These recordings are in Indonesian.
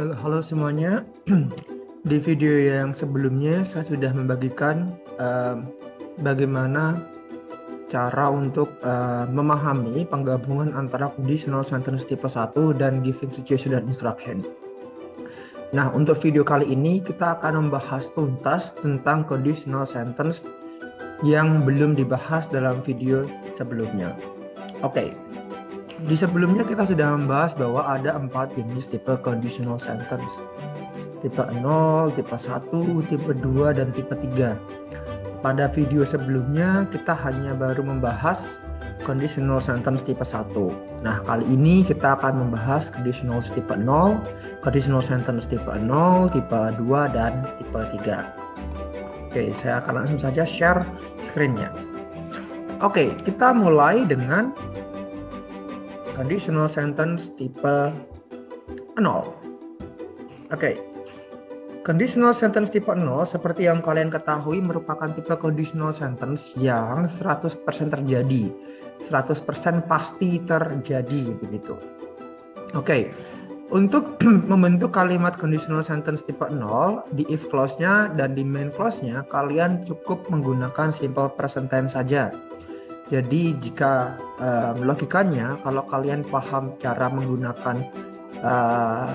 Halo semuanya. Di video yang sebelumnya saya sudah membagikan bagaimana cara untuk memahami penggabungan antara conditional sentence tipe 1 dan giving situation dan instruction. Nah, untuk video kali ini kita akan membahas tuntas tentang conditional sentence yang belum dibahas dalam video sebelumnya. Oke. Di sebelumnya kita sudah membahas bahwa ada 4 jenis tipe conditional sentence. Tipe 0, tipe 1, tipe 2, dan tipe 3. Pada video sebelumnya kita hanya baru membahas conditional sentence tipe 1. Nah, kali ini kita akan membahas conditional tipe 0, conditional sentence tipe 0, tipe 2, dan tipe 3. Oke, saya akan langsung saja share screen-nya. Oke, kita mulai dengan conditional sentence tipe 0. Oke. Conditional sentence tipe 0 seperti yang kalian ketahui merupakan tipe conditional sentence yang 100% terjadi. 100% pasti terjadi begitu. Oke. Untuk membentuk kalimat conditional sentence tipe 0 di if clause-nya dan di main clause-nya kalian cukup menggunakan simple present tense saja. Jadi jika logikanya kalau kalian paham cara menggunakan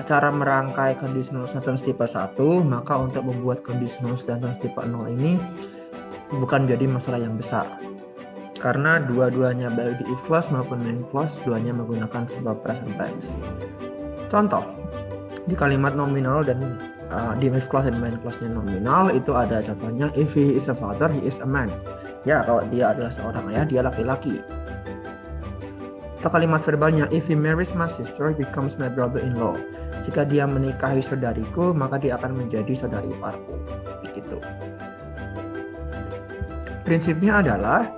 cara merangkai conditional sentence tipe 1, maka untuk membuat conditional sentence tipe 0 ini bukan jadi masalah yang besar. Karena dua-duanya baik di if clause maupun main clause duanya menggunakan simple present tense. Contoh, di kalimat nominal dan di if clause dan main clause-nya nominal itu ada contohnya if he is a father, he is a man. Ya, kalau dia adalah seorang ayah, dia laki-laki. Atau kalimat verbalnya, if he marries my sister, he becomes my brother-in-law. Jika dia menikahi saudariku, maka dia akan menjadi saudari iparku. Begitu. Prinsipnya adalah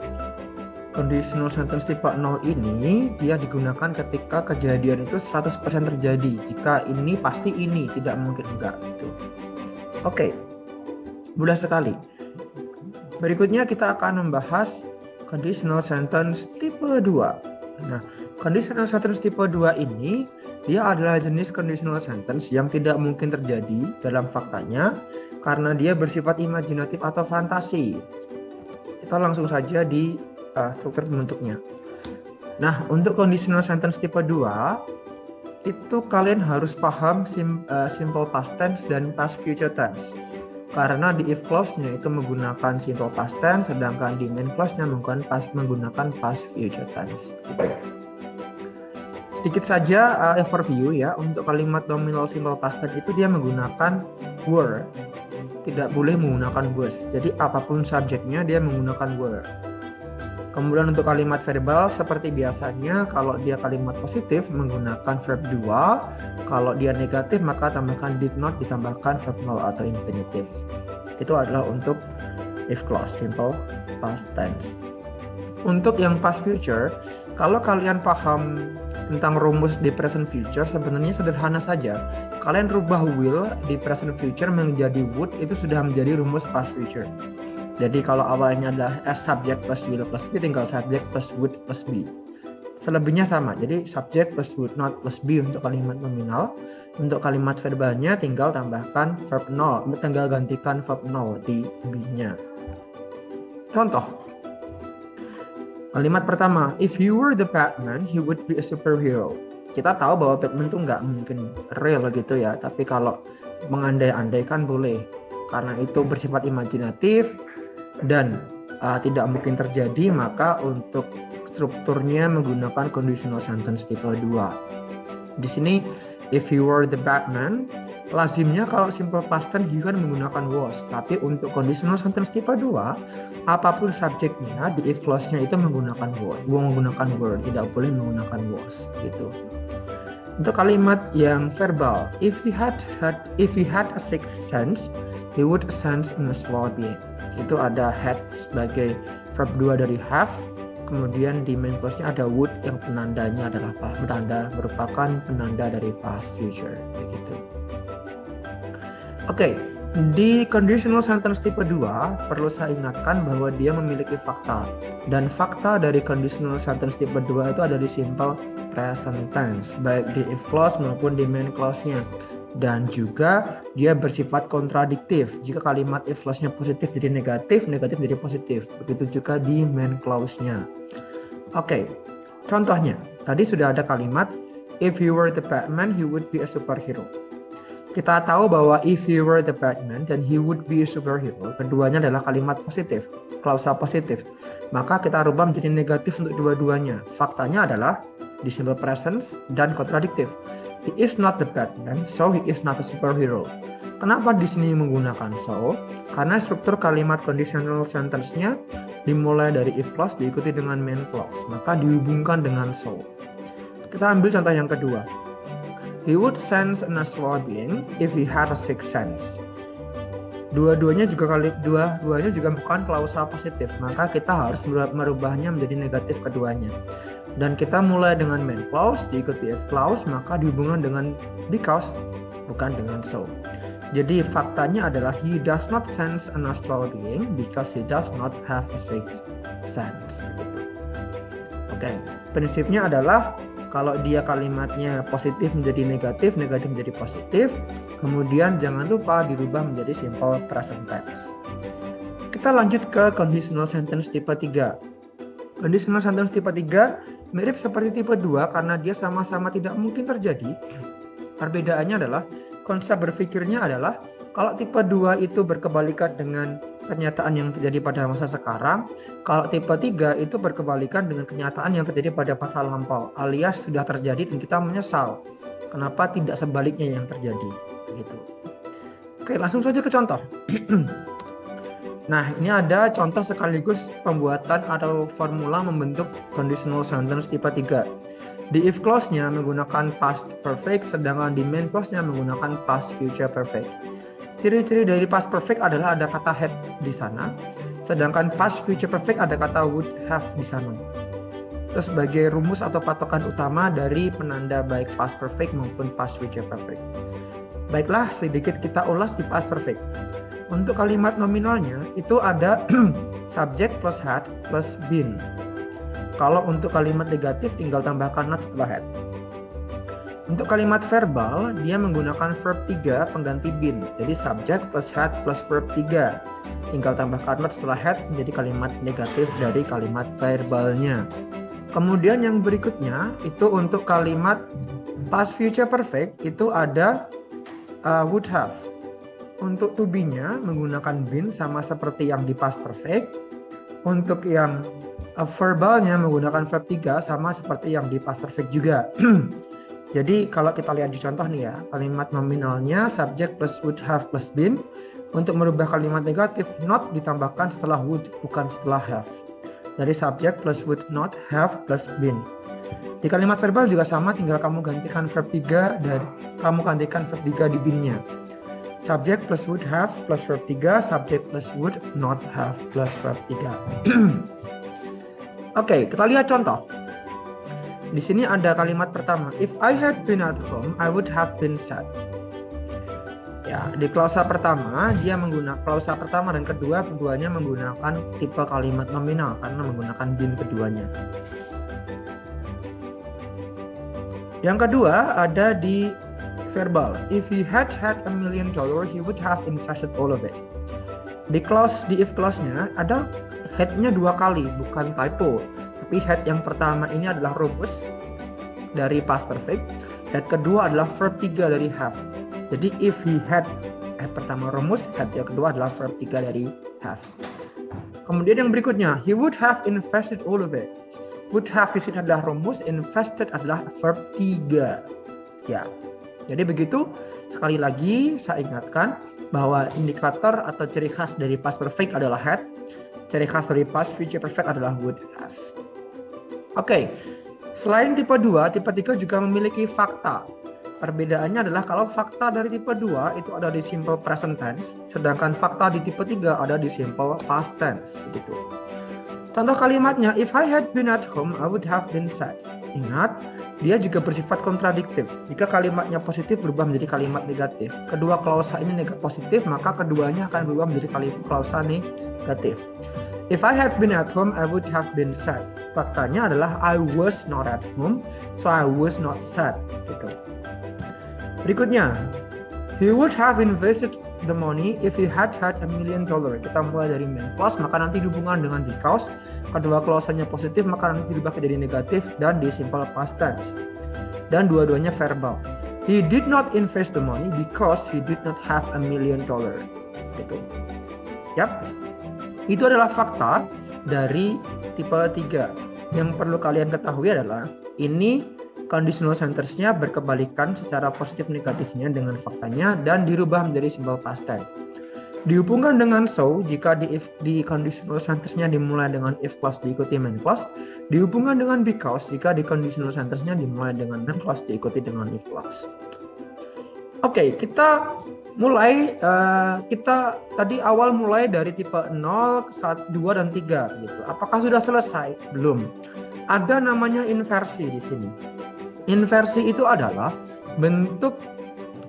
conditional sentence tipe 0 ini dia digunakan ketika kejadian itu 100% terjadi. Jika ini pasti ini, tidak mungkin enggak. Gitu. Oke, mudah sekali. Berikutnya kita akan membahas conditional sentence tipe 2. Nah, conditional sentence tipe 2 ini dia adalah jenis conditional sentence yang tidak mungkin terjadi dalam faktanya karena dia bersifat imajinatif atau fantasi. Kita langsung saja di struktur bentuknya. Nah, untuk conditional sentence tipe 2 itu kalian harus paham simple past tense dan past future tense. Karena di if clause-nya itu menggunakan simple past tense, sedangkan di main clause-nya menggunakan past future tense. Sedikit saja overview ya, untuk kalimat nominal simple past tense itu dia menggunakan were, tidak boleh menggunakan was. Jadi apapun subjeknya dia menggunakan were. Kemudian untuk kalimat verbal seperti biasanya kalau dia kalimat positif menggunakan verb 2, kalau dia negatif maka tambahkan did not ditambahkan verb null atau infinitive. Itu adalah untuk if clause, simple past tense. Untuk yang past future, kalau kalian paham tentang rumus di present future sebenarnya sederhana saja. Kalian rubah will di present future menjadi would, itu sudah menjadi rumus past future. Jadi kalau awalnya adalah as subject plus will plus be, tinggal subject plus would plus be. Selebihnya sama, jadi subject plus would not plus be untuk kalimat nominal. Untuk kalimat verbalnya tinggal tambahkan verb null, tinggal gantikan verb null di be-nya. Contoh, kalimat pertama, if you were the Batman, he would be a superhero. Kita tahu bahwa Batman itu nggak mungkin real gitu ya, tapi kalau mengandai-andaikan boleh. Karena itu bersifat imajinatif dan tidak mungkin terjadi, maka untuk strukturnya menggunakan conditional sentence tipe 2. Di sini if you were the Batman, lazimnya kalau simple past tense juga menggunakan was, tapi untuk conditional sentence tipe 2 apapun subjeknya di if clause-nya itu menggunakan were, tidak boleh menggunakan was gitu. Untuk kalimat yang verbal, if he had a sixth sense, he would sense in a slow beat. Itu ada had sebagai verb 2 dari have, kemudian di main clause-nya ada would yang penandanya adalah merupakan penanda dari past future begitu. Oke, di conditional sentence tipe 2 perlu saya ingatkan bahwa dia memiliki fakta, dan fakta dari conditional sentence tipe 2 itu ada di simple present tense baik di if clause maupun di main clause-nya. Dan juga dia bersifat kontradiktif. Jika kalimat if clause-nya positif jadi negatif, negatif jadi positif. Begitu juga di main clause-nya. Oke, contohnya. Tadi sudah ada kalimat if he were the Batman, he would be a superhero. Kita tahu bahwa if he were the Batman dan he would be a superhero, keduanya adalah kalimat positif, klausa positif. Maka kita rubah menjadi negatif untuk dua-duanya. Faktanya adalah di simple present dan kontradiktif. He is not the Batman, so he is not a superhero. Kenapa di sini menggunakan so? Karena struktur kalimat conditional sentence-nya dimulai dari if clause diikuti dengan main clause, maka dihubungkan dengan so. Kita ambil contoh yang kedua. He would sense an astral being if he had a sixth sense. Dua-duanya juga bukan klausa positif, maka kita harus merubahnya menjadi negatif keduanya. Dan kita mulai dengan main clause, diikuti if clause, maka dihubungkan dengan because, bukan dengan so. Jadi faktanya adalah he does not sense an astral being because he does not have a sixth sense. Oke, prinsipnya adalah kalau dia kalimatnya positif menjadi negatif, negatif menjadi positif, kemudian jangan lupa dirubah menjadi simple present tense. Kita lanjut ke conditional sentence tipe 3. Conditional sentence tipe 3 mirip seperti tipe 2 karena dia sama-sama tidak mungkin terjadi. Perbedaannya adalah konsep berpikirnya adalah kalau tipe 2 itu berkebalikan dengan kenyataan yang terjadi pada masa sekarang, kalau tipe 3 itu berkebalikan dengan kenyataan yang terjadi pada masa lampau, alias sudah terjadi dan kita menyesal kenapa tidak sebaliknya yang terjadi. Begitu. Oke, langsung saja ke contoh. Nah, ini ada contoh sekaligus pembuatan atau formula membentuk conditional sentence tipe 3. Di if clause-nya menggunakan past perfect, sedangkan di main clause-nya menggunakan past future perfect. Ciri-ciri dari past perfect adalah ada kata had di sana, sedangkan past future perfect ada kata would have di sana. Itu sebagai rumus atau patokan utama dari penanda baik past perfect maupun past future perfect. Baiklah, sedikit kita ulas di past perfect. Untuk kalimat nominalnya itu ada subject plus had plus been. Kalau untuk kalimat negatif tinggal tambahkan not setelah had. Untuk kalimat verbal dia menggunakan verb 3 pengganti been. Jadi subject plus had plus verb 3. Tinggal tambahkan not setelah had menjadi kalimat negatif dari kalimat verbalnya. Kemudian yang berikutnya itu untuk kalimat past future perfect itu ada would have. Untuk to be-nya menggunakan been sama seperti yang di past perfect. Untuk yang verbalnya menggunakan verb 3 sama seperti yang di past perfect juga. Jadi kalau kita lihat di contoh nih ya, kalimat nominalnya subject plus would have plus been. Untuk merubah kalimat negatif, not ditambahkan setelah would, bukan setelah have. Jadi subject plus would not have plus been. Di kalimat verbal juga sama, tinggal kamu gantikan verb 3 dan kamu gantikan verb 3 di been-nya. Subject plus would have plus verb 3, subject plus would not have plus verb 3. Oke, kita lihat contoh. Di sini ada kalimat pertama, if I had been at home, I would have been sad. Ya, di klausa pertama dia menggunakan klausa pertama dan keduanya menggunakan tipe kalimat nominal karena menggunakan been keduanya. Yang kedua ada di verbal. If he had $1 million, he would have invested all of it. Di if clause-nya ada had-nya 2 kali, bukan typo. Tapi had yang pertama ini adalah rumus dari past perfect. Had kedua adalah verb 3 dari have. Jadi if he had pertama rumus, had yang kedua adalah verb 3 dari have. Kemudian yang berikutnya, he would have invested all of it. Would have di sini adalah rumus, invested adalah verb 3. Ya. Jadi begitu, sekali lagi saya ingatkan bahwa indikator atau ciri khas dari past perfect adalah had, ciri khas dari past future perfect adalah would have. Oke, selain tipe 2, tipe 3 juga memiliki fakta. Perbedaannya adalah kalau fakta dari tipe 2 itu ada di simple present tense, sedangkan fakta di tipe 3 ada di simple past tense. Begitu. Contoh kalimatnya, if I had been at home, I would have been sad. Ingat, dia juga bersifat kontradiktif. Jika kalimatnya positif berubah menjadi kalimat negatif. Kedua klausa ini positif, maka keduanya akan berubah menjadi klausa negatif. If I had been at home, I would have been sad. Faktanya adalah I was not at home, so I was not sad. Gitu. Berikutnya, He would have invested the money if he had $1 million. Kita mulai dari main clause, maka nanti dihubungkan dengan because. Kedua clause-nya positif, maka nanti dirubah jadi negatif dan di simple past tense. Dan dua-duanya verbal. He did not invest the money because he did not have $1 million. Gitu. Yap. Itu adalah fakta dari tipe 3. Yang perlu kalian ketahui adalah ini conditional sentence-nya berkebalikan secara positif negatifnya dengan faktanya dan dirubah menjadi simple past tense. Dihubungkan dengan so jika di conditional sentence-nya dimulai dengan if clause diikuti main clause. Dihubungkan dengan because jika di conditional sentence-nya dimulai dengan main clause diikuti dengan if clause. Oke, kita mulai. Kita tadi awal mulai dari tipe 0, 1, 2, dan 3 gitu. Apakah sudah selesai? Belum. Ada namanya inversi di sini. Inversi itu adalah bentuk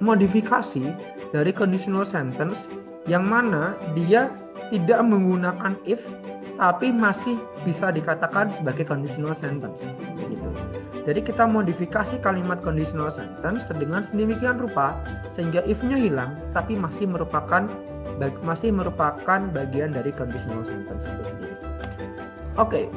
modifikasi dari conditional sentence yang mana dia tidak menggunakan if tapi masih bisa dikatakan sebagai conditional sentence. Gitu. Jadi kita modifikasi kalimat conditional sentence dengan sedemikian rupa sehingga if-nya hilang tapi masih merupakan bagian dari conditional sentence itu sendiri. Oke.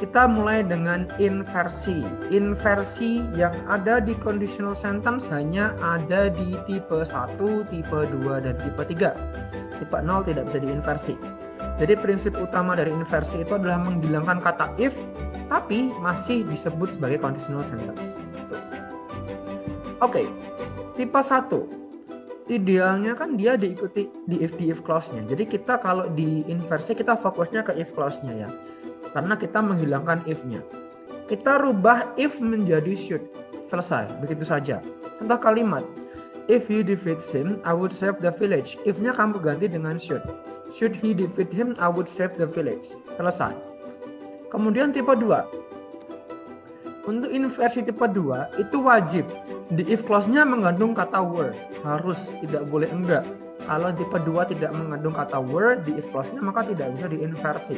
Kita mulai dengan inversi. Inversi yang ada di conditional sentence hanya ada di tipe 1, tipe 2, dan tipe 3. Tipe 0 tidak bisa diinversi. Jadi prinsip utama dari inversi itu adalah menghilangkan kata if, tapi masih disebut sebagai conditional sentence. Oke, tipe 1. Idealnya kan dia diikuti di if clause-nya. Jadi kita kalau di inversi kita fokusnya ke if clause-nya ya. Karena kita menghilangkan if-nya. Kita rubah if menjadi should. Selesai, begitu saja. Contoh kalimat, if he defeats him, I would save the village. If-nya kamu ganti dengan should. Should he defeat him, I would save the village. Selesai. Kemudian tipe 2. Untuk inversi tipe 2, itu wajib. Di if clause-nya mengandung kata were. Harus, tidak boleh enggak. Kalau tipe 2 tidak mengandung kata were di if clause-nya, maka tidak bisa diinversi.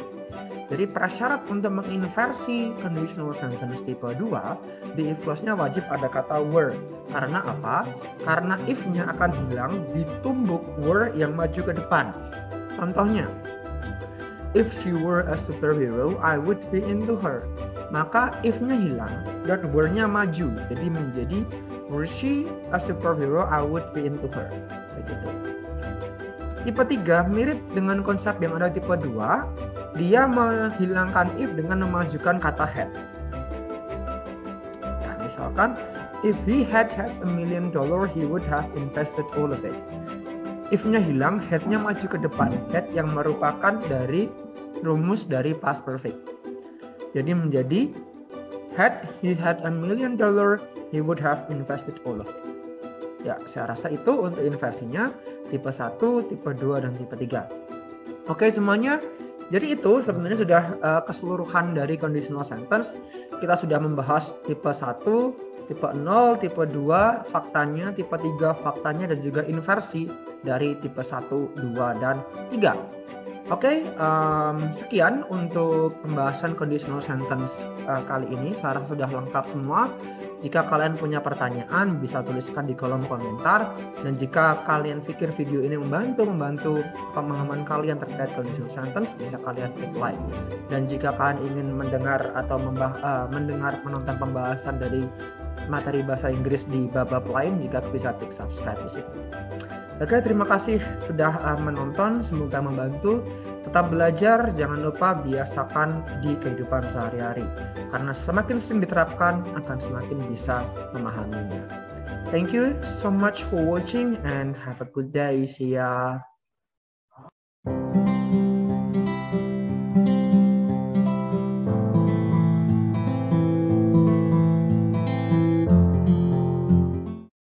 Jadi prasyarat untuk menginversi conditional sentence tipe 2 di if clause-nya wajib ada kata were. Karena apa? Karena if-nya akan hilang ditumbuk were yang maju ke depan. Contohnya, if she were a superhero, I would be into her. Maka if-nya hilang dan were-nya maju. Jadi menjadi were she a superhero, I would be into her. Begitu. Tipe 3 mirip dengan konsep yang ada tipe 2. Dia menghilangkan if dengan memajukan kata had. Nah, misalkan, if he had $1 million, he would have invested all of it. If-nya hilang, had-nya maju ke depan. Had yang merupakan dari rumus dari past perfect. Jadi menjadi, had he had $1 million, he would have invested all of it. Ya, saya rasa itu untuk inversinya tipe 1, tipe 2, dan tipe 3. Oke semuanya. Jadi itu sebenarnya sudah keseluruhan dari conditional sentence. Kita sudah membahas tipe 1, tipe 0, tipe 2, faktanya, tipe 3, faktanya, dan juga inversi dari tipe 1, 2, dan 3. Oke, sekian untuk pembahasan conditional sentence kali ini. Saya rasa sudah lengkap semua. Jika kalian punya pertanyaan, bisa tuliskan di kolom komentar. Dan jika kalian pikir video ini membantu pemahaman kalian terkait conditional sentence, bisa kalian klik like. Dan jika kalian ingin mendengar atau menonton pembahasan dari materi bahasa Inggris di bab lain, juga bisa klik subscribe di situ. Oke, terima kasih sudah menonton. Semoga membantu. Tetap belajar, jangan lupa biasakan di kehidupan sehari-hari. Karena semakin sering diterapkan, akan semakin bisa memahaminya. Thank you so much for watching and have a good day. See ya.